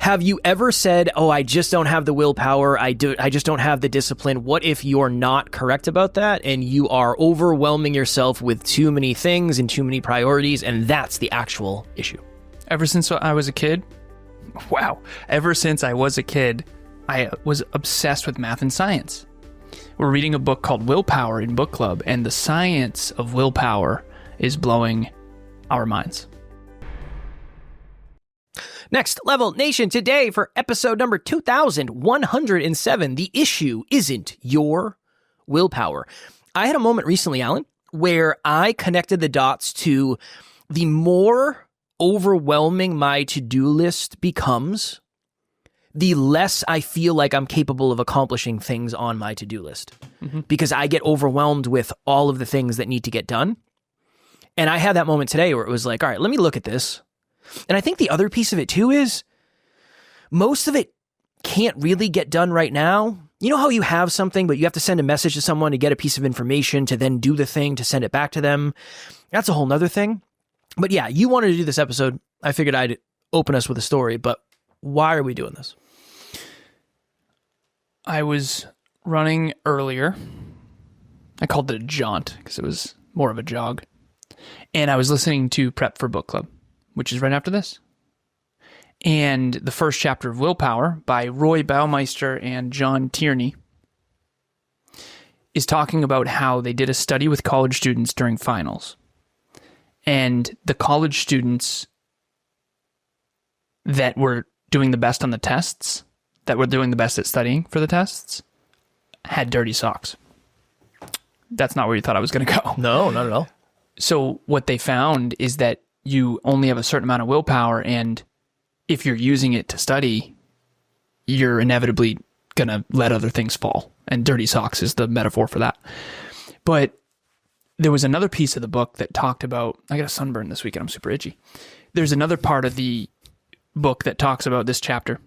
Have you ever said, oh, I just don't have the willpower, I just don't have the discipline? What if you're not correct about that and you are overwhelming yourself with too many things and too many priorities, and that's the actual issue? Ever since I was a kid, ever since I was a kid, I was obsessed with math and science. We're reading a book called Willpower in book club, and the science of willpower is blowing our minds. Next Level Nation, today for episode number 2107, the issue isn't your willpower. I had a moment recently, Alan, where I connected the dots to the more overwhelming my to-do list becomes, the less I feel like I'm capable of accomplishing things on my to-do list. Because I get overwhelmed with all of the things that need to get done. And I had that moment today where it was like, all right, let me look at this. And I think the other piece of it too is most of it can't really get done right now. You know how you have something, but you have to send a message to someone to get a piece of information to then do the thing to send it back to them. That's a whole nother thing. But yeah, you wanted to do this episode. I figured I'd open us with a story, but why are we doing this? I was running earlier. I called it a jaunt because it was more of a jog. And I was listening to Prep for Book Club, which is right after this. And the first chapter of Willpower by Roy Baumeister and John Tierney is talking about how they did a study with college students during finals. And the college students that were doing the best on the tests, that were doing the best at studying for the tests, had dirty socks. That's not where you thought I was going to go. No, not at all. So what they found is that you only have a certain amount of willpower, and if you're using it to study, you're inevitably going to let other things fall. And dirty socks is the metaphor for that. But there was another piece of the book that talked about, I got a sunburn this weekend, I'm super itchy. There's another part of the book that talks about this chapter,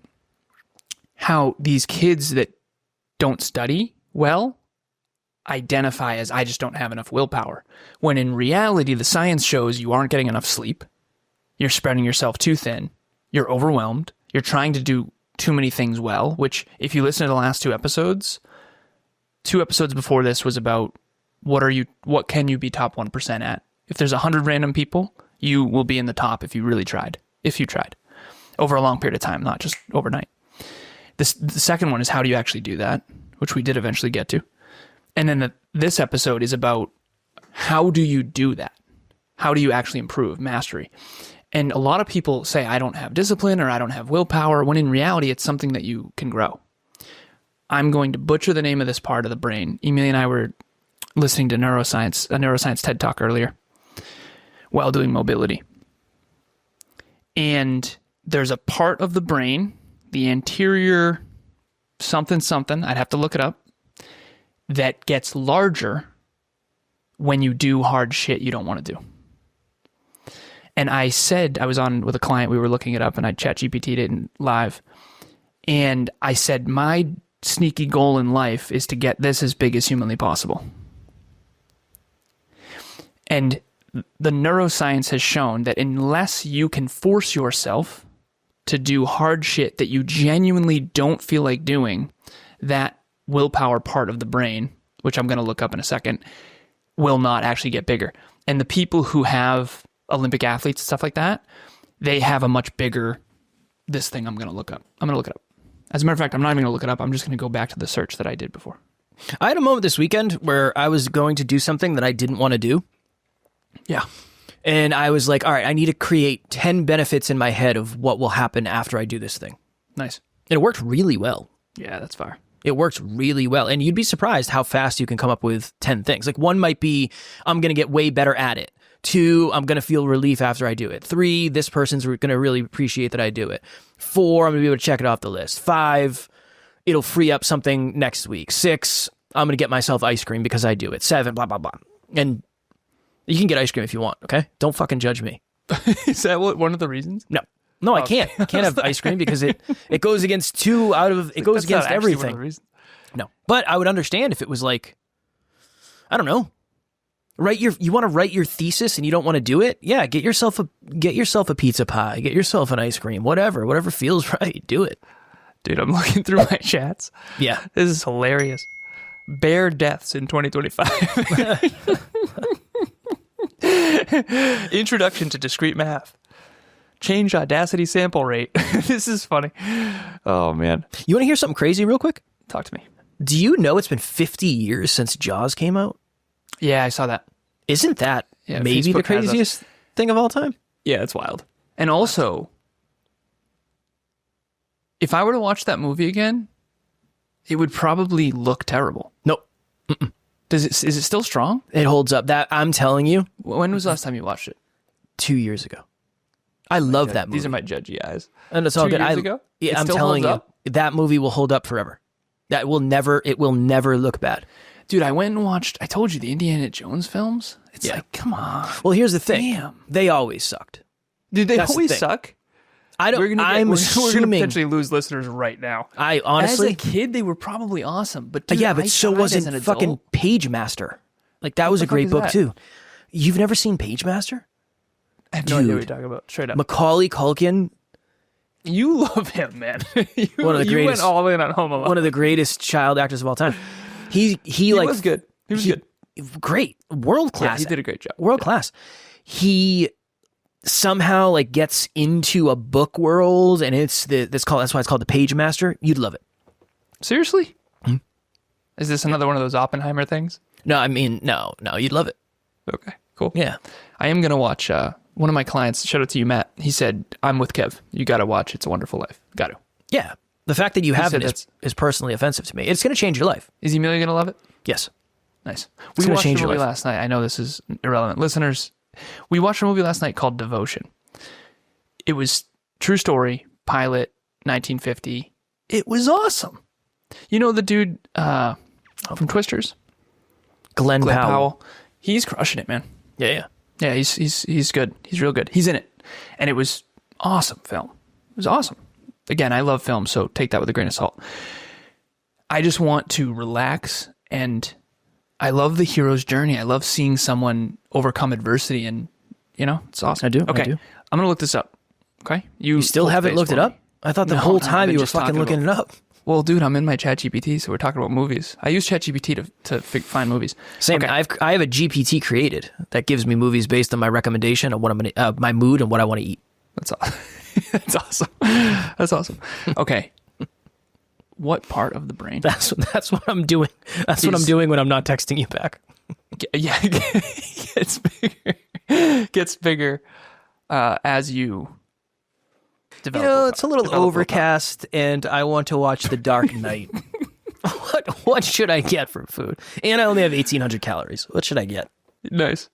how these kids that don't study well identify as, I just don't have enough willpower. When in reality, the science shows you aren't getting enough sleep. You're spreading yourself too thin. You're overwhelmed. You're trying to do too many things well, which if you listen to the last two episodes before this was about what can you be top 1% at? If there's 100 random people, you will be in the top if you really tried. If you tried. Over a long period of time, not just overnight. The second one is how do you actually do that, which we did eventually get to. And then this episode is about how do you do that? How do you actually improve mastery? And a lot of people say, I don't have discipline or I don't have willpower, when in reality, it's something that you can grow. I'm going to butcher the name of this part of the brain. Emilia and I were listening to a neuroscience TED Talk earlier while doing mobility. And there's a part of the brain, the anterior something, I'd have to look it up, that gets larger when you do hard shit you don't want to do. And I was on with a client, we were looking it up, and I ChatGPT'd it live. And I said, my sneaky goal in life is to get this as big as humanly possible. And the neuroscience has shown that unless you can force yourself to do hard shit that you genuinely don't feel like doing, that willpower part of the brain, which I'm going to look up in a second, will not actually get bigger. And the people who have Olympic athletes and stuff like that, they have a much bigger, this thing I'm going to look up. I'm going to look it up. As a matter of fact, I'm not even going to look it up. I'm just going to go back to the search that I did before. I had a moment this weekend where I was going to do something that I didn't want to do. Yeah. And I was like, all right, I need to create 10 benefits in my head of what will happen after I do this thing. Nice. And it worked really well. Yeah, that's fire. It works really well. And you'd be surprised how fast you can come up with 10 things. Like one might be, I'm going to get way better at it. 2, I'm going to feel relief after I do it. 3, this person's going to really appreciate that I do it. 4, I'm going to be able to check it off the list. 5, it'll free up something next week. 6, I'm going to get myself ice cream because I do it. 7, blah, blah, blah. And you can get ice cream if you want, okay? Don't fucking judge me. Is that one of the reasons? No, I can't. I can't have ice cream because it goes against it goes against everything. No. But I would understand if it was like, I don't know, You want to write your thesis and you don't want to do it? Yeah, get yourself a pizza pie, get yourself an ice cream, whatever feels right, do it. Dude, I'm looking through my chats. Yeah. This is hilarious. Bear deaths in 2025. Introduction to discrete math. Change Audacity sample rate. This is funny. Oh, man. You want to hear something crazy real quick? Talk to me. Do you know it's been 50 years since Jaws came out? Yeah, I saw that. Isn't that maybe Facebook the craziest thing of all time? Yeah, it's wild. And also, if I were to watch that movie again, it would probably look terrible. Nope. Is it still strong? It holds up. That I'm telling you. When was the last time you watched it? 2 years ago. I love that movie. These are my judgy eyes. And it's all 2 good. years ago? Yeah, I'm telling you, that movie will hold up forever. It will never look bad. Dude, I went and watched, I told you, the Indiana Jones films. It's like, come on. Well, here's the thing. Damn. They always sucked. Did they That's the always thing. suck? I'm We're gonna assuming. potentially lose listeners right now. I honestly. As a kid, they were probably awesome. But dude, yeah, but I so tried wasn't as an fucking adult. Page Master. Like, that was a the fuck great is book, that? too. You've never seen Page Master? I have no idea what you're talking about. Straight up. Macaulay Culkin, You love him, man. One of the You went greatest- all in on Home Alone. one of the greatest child actors of all time. He was good. He was good. Great. World Yeah, class. he did a great job. World class. He somehow like gets into a book world, and that's why it's called the Page Master. You'd love it. Seriously? Is this another one of those Oppenheimer things? No, I mean, no, you'd love it. Okay, cool. Yeah. I am going to watch one of my clients, shout out to you, Matt. He said, I'm with Kev. You got to watch It's a Wonderful Life. Got to. Yeah. The fact that you haven't said is personally offensive to me. It's going to change your life. Is Emilia going to love it? Yes. Nice. It's We gonna watched a change your movie life. last night. I know this is irrelevant. Listeners, we watched a movie last night called Devotion. It was true story, pilot, 1950. It was awesome. You know the dude from Twisters? Glenn Powell. He's crushing it, man. Yeah. Yeah, he's good. He's real good. He's in it. And it was awesome film. It was awesome. Again, I love film, so take that with a grain of salt. I just want to relax, and I love the hero's journey. I love seeing someone overcome adversity, and, it's awesome. I do. Okay, I do. I'm going to look this up. Okay? You still haven't looked it up? I thought the whole time you were fucking looking it up. Well, dude, I'm in my ChatGPT, so we're talking about movies. I use ChatGPT to find movies. Same. Okay. I have a GPT created that gives me movies based on my recommendation of what I'm gonna, my mood and what I want to eat. That's awesome. That's awesome. Okay. What part of the brain? That's what I'm doing. That's what I'm doing when I'm not texting you back. Yeah, gets bigger as you develop. It's a little overcast, and I want to watch The Dark Knight. What should I get from food? And I only have 1,800 calories. What should I get? Nice.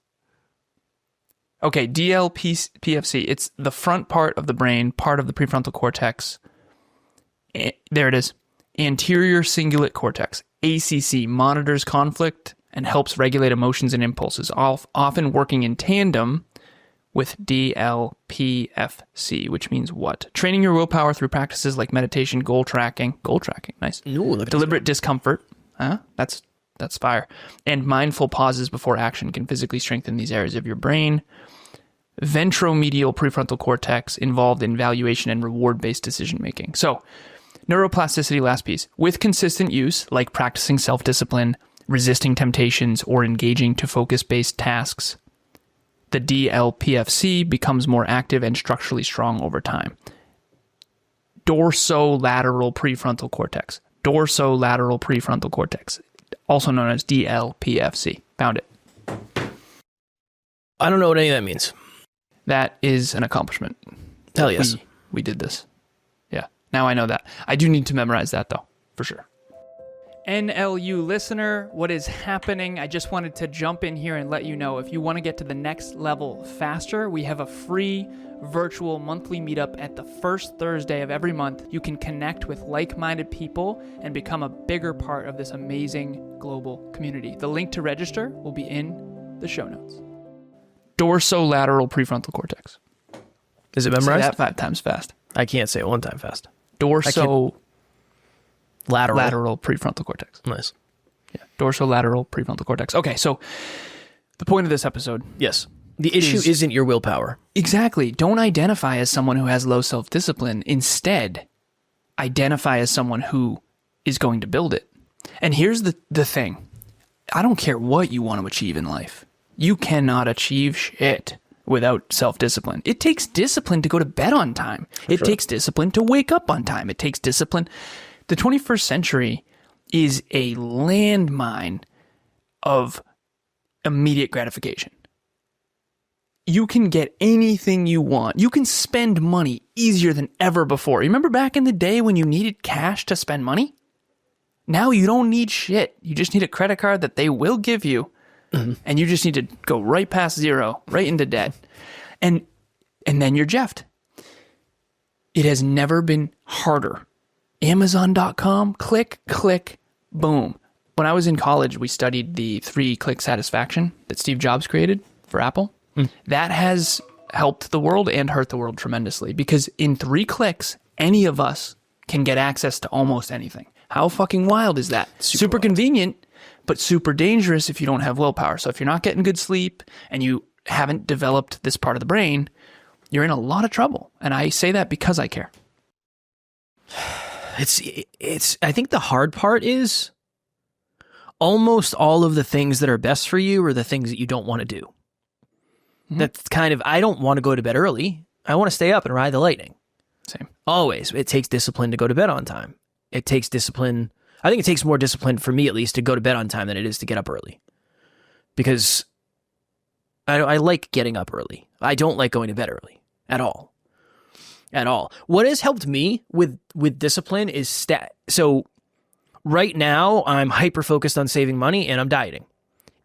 Okay, DLPFC. It's the front part of the brain, part of the prefrontal cortex. There it is. Anterior cingulate cortex. ACC monitors conflict and helps regulate emotions and impulses, often working in tandem with DLPFC, which means what? Training your willpower through practices like meditation, goal tracking, nice. Ooh, look at Deliberate discomfort, that's fire, and mindful pauses before action can physically strengthen these areas of your brain. Ventromedial prefrontal cortex involved in valuation and reward-based decision making. So, neuroplasticity, last piece. With consistent use, like practicing self-discipline, resisting temptations, or engaging to focus-based tasks, the DLPFC becomes more active and structurally strong over time. Dorsolateral prefrontal cortex. Dorsolateral prefrontal cortex, also known as DLPFC. Found it. I don't know what any of that means. That is an accomplishment. Hell yes. We did this. Yeah. Now I know that. I do need to memorize that, though, for sure. NLU listener, what is happening? I just wanted to jump in here and let you know, if you want to get to the next level faster, we have a free virtual monthly meetup at the first Thursday of every month. You can connect with like-minded people and become a bigger part of this amazing global community. The link to register will be in the show notes. Dorsolateral prefrontal cortex. Is it memorized? Say that 5 times fast. I can't say it one time fast. Lateral Lateral prefrontal cortex. Nice. Yeah, dorsolateral prefrontal cortex. Okay, so The point of this episode. Yes. The issue isn't your willpower. Exactly. Don't identify as someone who has low self-discipline. Instead, identify as someone who is going to build it. And here's the thing. I don't care what you want to achieve in life. You cannot achieve shit without self-discipline. It takes discipline to go to bed on time. It takes discipline to wake up on time. It takes discipline. The 21st century is a landmine of immediate gratification. You can get anything you want. You can spend money easier than ever before. You remember back in the day when you needed cash to spend money? Now you don't need shit. You just need a credit card that they will give you, and you just need to go right past zero, right into debt. And then you're jeffed. It has never been harder. Amazon.com, click, click, boom. When I was in college, we studied the 3-click satisfaction that Steve Jobs created for Apple. That has helped the world and hurt the world tremendously, because in 3 clicks, any of us can get access to almost anything. How fucking wild is that? Super convenient, but super dangerous if you don't have willpower. So if you're not getting good sleep and you haven't developed this part of the brain, you're in a lot of trouble. And I say that because I care. I think the hard part is almost all of the things that are best for you are the things that you don't want to do. That's kind of, I don't want to go to bed early. I want to stay up and ride the lightning. Same. Always. It takes discipline to go to bed on time. It takes discipline. I think it takes more discipline for me, at least, to go to bed on time than it is to get up early. Because I like getting up early. I don't like going to bed early at all. At all. What has helped me with discipline is so right now I'm hyper focused on saving money and I'm dieting.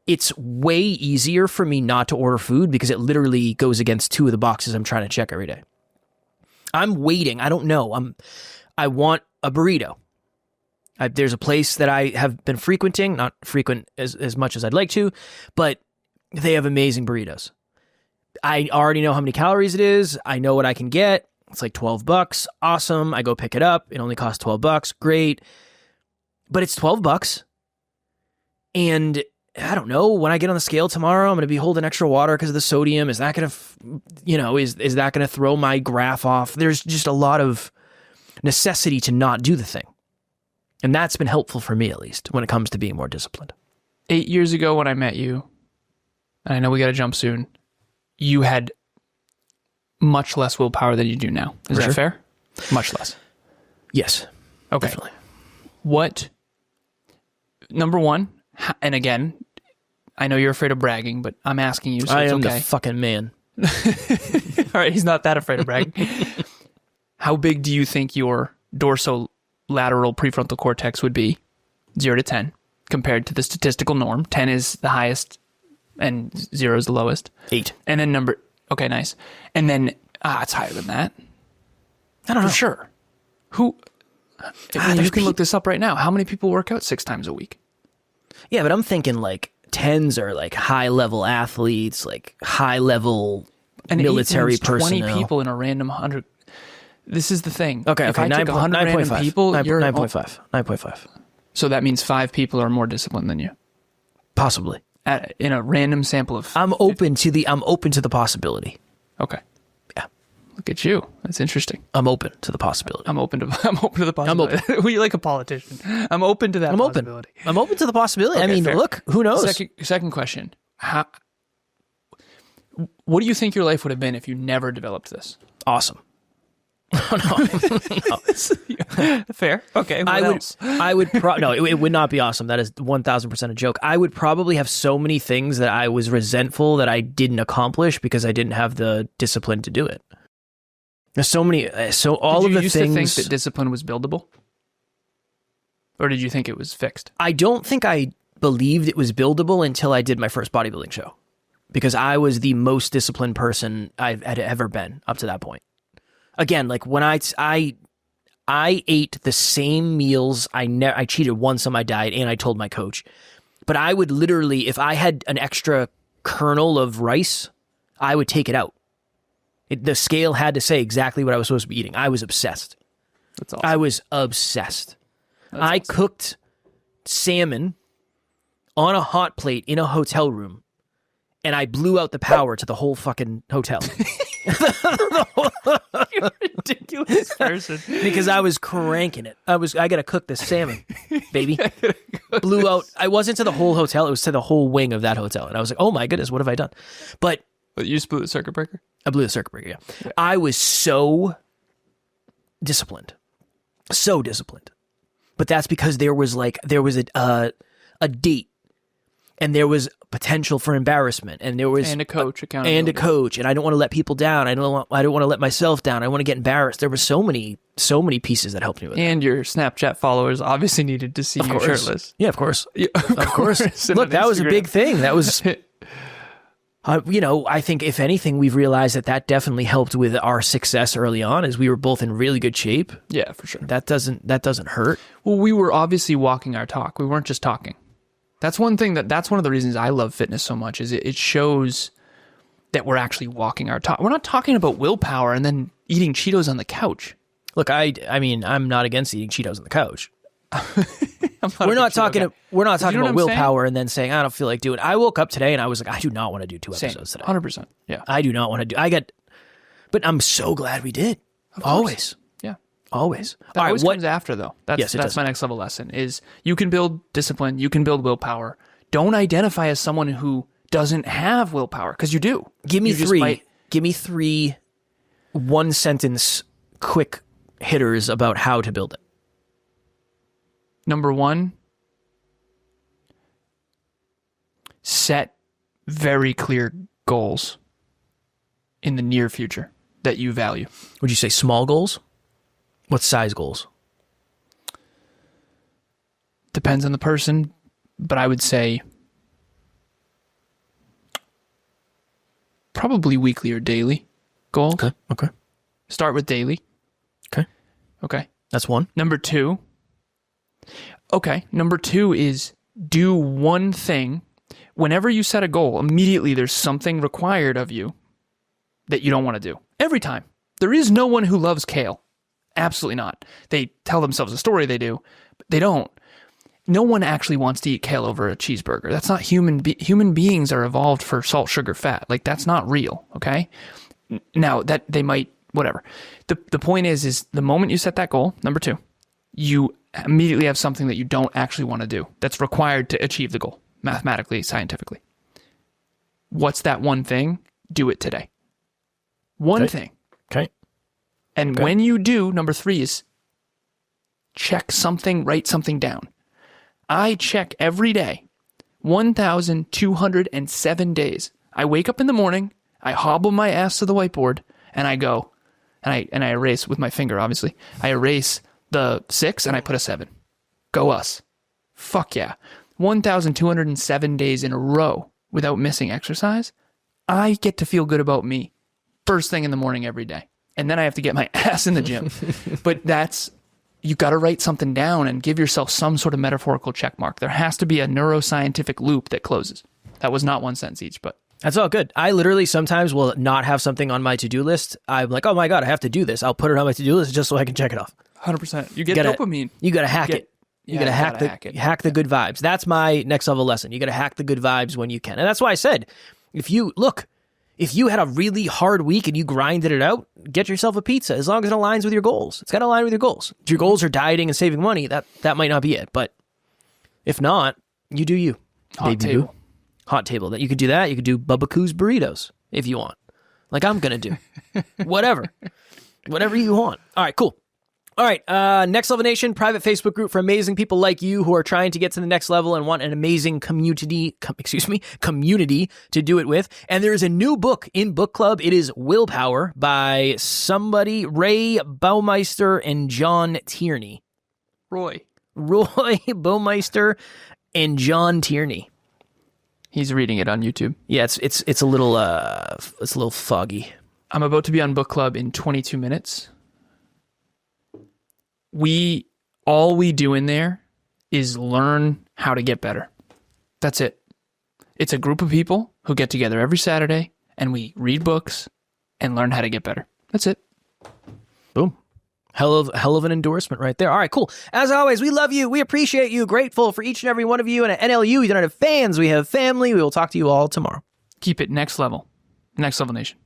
It's way easier for me not to order food because it literally goes against 2 of the boxes I'm trying to check every day. I'm waiting. I don't know. I want a burrito. There's a place that I have been frequenting, not frequent as much as I'd like to, but they have amazing burritos. I already know how many calories it is. I know what I can get. It's like $12. Awesome. I go pick it up. It only costs $12. Great. But it's $12. And I don't know, when I get on the scale tomorrow, I'm going to be holding extra water because of the sodium. Is that going to, is that going to throw my graph off? There's just a lot of necessity to not do the thing. And that's been helpful for me, at least, when it comes to being more disciplined. 8 years ago when I met you, and I know we got to jump soon, you had much less willpower than you do now. Is that fair? Much less. Yes. Okay. Definitely. What, number one, and again, I know you're afraid of bragging, but I'm asking you, so I it's am okay. the fucking man. All right, he's not that afraid of bragging. How big do you think your dorsolateral prefrontal cortex would be, 0 to 10, compared to the statistical norm? 10 is the highest and 0 is the lowest. 8. And then okay, nice. And then, it's higher than that. I don't know. For sure. Who, you can look this up right now. How many people work out 6 times a week? Yeah, but I'm thinking like 10s are like high-level athletes, like high-level military personnel. 20 people in a random 100. This is the thing. Okay, if I took 100 random people, you're 9.5. 9.5. So that means 5 people are more disciplined than you. Possibly. In a random sample of 50. I'm open to the possibility. Okay. Yeah. Look at you. That's interesting. I'm open to the possibility. I'm open to the possibility. Well, you're like a politician. I'm open to that possibility. I'm open to the possibility. Okay, I mean, fair. look, who knows? Second question. What do you think your life would have been if you never developed this? Awesome. No. Fair. Okay. What else? It would not be awesome. That is 1,000% a joke. I would probably have so many things that I was resentful that I didn't accomplish because I didn't have the discipline to do it. There's so many. So all of the things. Did you used to think that discipline was buildable, or did you think it was fixed? I don't think I believed it was buildable until I did my first bodybuilding show, because I was the most disciplined person I've ever been up to that point. Again, like when I ate the same meals. I cheated once on my diet, and I told my coach. But I would literally, if I had an extra kernel of rice, I would take it out. The scale had to say exactly what I was supposed to be eating. I was obsessed. That's awesome. I was obsessed. I cooked salmon on a hot plate in a hotel room and I blew out the power to the whole fucking hotel. You're a ridiculous person. Because I was cranking it. I gotta cook this salmon, baby. Blew out. I wasn't to the whole hotel. It was to the whole wing of that hotel. And I was like, oh my goodness, what have I done? But you just blew the circuit breaker? I blew the circuit breaker, yeah. I was so disciplined. So disciplined. But that's because there was a date, and there was potential for embarrassment, and there was a coach accountability. And I don't want to let people down. I don't want to let myself down. I want to get embarrassed. There were so many pieces that helped me with it. And your Snapchat followers obviously needed to see you shirtless. Yeah, of course. Of course. Look, that was a big thing. That was I think if anything, we've realized that definitely helped with our success early on, as we were both in really good shape. Yeah, for sure. That doesn't hurt. Well, we were obviously walking our talk. We weren't just talking. That's one thing that's one of the reasons I love fitness so much, is it shows that we're actually walking our talk. We're not talking about willpower and then eating Cheetos on the couch. Look, I mean, I'm not against eating Cheetos on the couch. We're not talking about willpower and then saying, I don't feel like doing it. I woke up today and I was like, I do not want to do 2 episodes today. 100%. Yeah. I do not want to do. But I'm so glad we did. Always. Yeah. Always. That always comes after, though. That's my next level lesson, is you can build discipline, you can build willpower. Don't identify as someone who doesn't have willpower, because you do. Give me three 1-sentence quick hitters about how to build it. Number 1, set very clear goals in the near future that you value. Would you say small goals? What size goals? Depends on the person, but I would say probably weekly or daily goals. Okay. Start with daily. Okay. That's 1. Number 2 is do one thing. Whenever you set a goal, immediately there's something required of you that you don't want to do. Every time. There is no one who loves kale. Absolutely not. They tell themselves a story they do, but they don't. No one actually wants to eat kale over a cheeseburger. That's not human beings are evolved for salt, sugar, fat. Like, that's not real, okay? Now, that they might, whatever. The point is the moment you set that goal, number 2, you immediately have something that you don't actually want to do that's required to achieve the goal, mathematically, scientifically. What's that one thing? Do it today. One thing. Okay. And when you do, number 3 is check something, write something down. I check every day, 1,207 days. I wake up in the morning, I hobble my ass to the whiteboard, and I go, and I erase with my finger, obviously. I erase the 6 and I put a 7. Go us. Fuck yeah. 1,207 days in a row without missing exercise. I get to feel good about me first thing in the morning every day. And then I have to get my ass in the gym. But you got to write something down and give yourself some sort of metaphorical check mark. There has to be a neuroscientific loop that closes. That was not 1 sentence each, but that's all good. I literally sometimes will not have something on my to-do list. I'm like, oh my God, I have to do this. I'll put it on my to-do list just so I can check it off. 100%. You get dopamine. You got to hack it. You got to hack the good vibes. That's my next level lesson. You got to hack the good vibes when you can. And that's why I said, if you had a really hard week and you grinded it out, get yourself a pizza as long as it aligns with your goals. It's got to align with your goals. If your goals are dieting and saving money, that might not be it. But if not, you do you. Hot table. Hot table. That you could do that. You could do Bubba Coo's burritos if you want. Like I'm going to do. Whatever you want. All right, cool. All right, Next Level Nation, private Facebook group for amazing people like you who are trying to get to the next level and want an amazing community to do it with. And there is a new book in book club. It is Willpower by Ray Baumeister and John Tierney. Roy Baumeister and John Tierney. He's reading it on YouTube. Yeah, it's a little foggy. I'm about to be on book club in 22 minutes. All we do in there is learn how to get better. That's it. It's a group of people who get together every Saturday and we read books and learn how to get better. That's it. Boom. Hell of an endorsement right there. All right, cool. As always, we love you. We appreciate you. Grateful for each and every one of you. And at NLU, we don't have fans. We have family. We will talk to you all tomorrow. Keep it next level. Next Level Nation.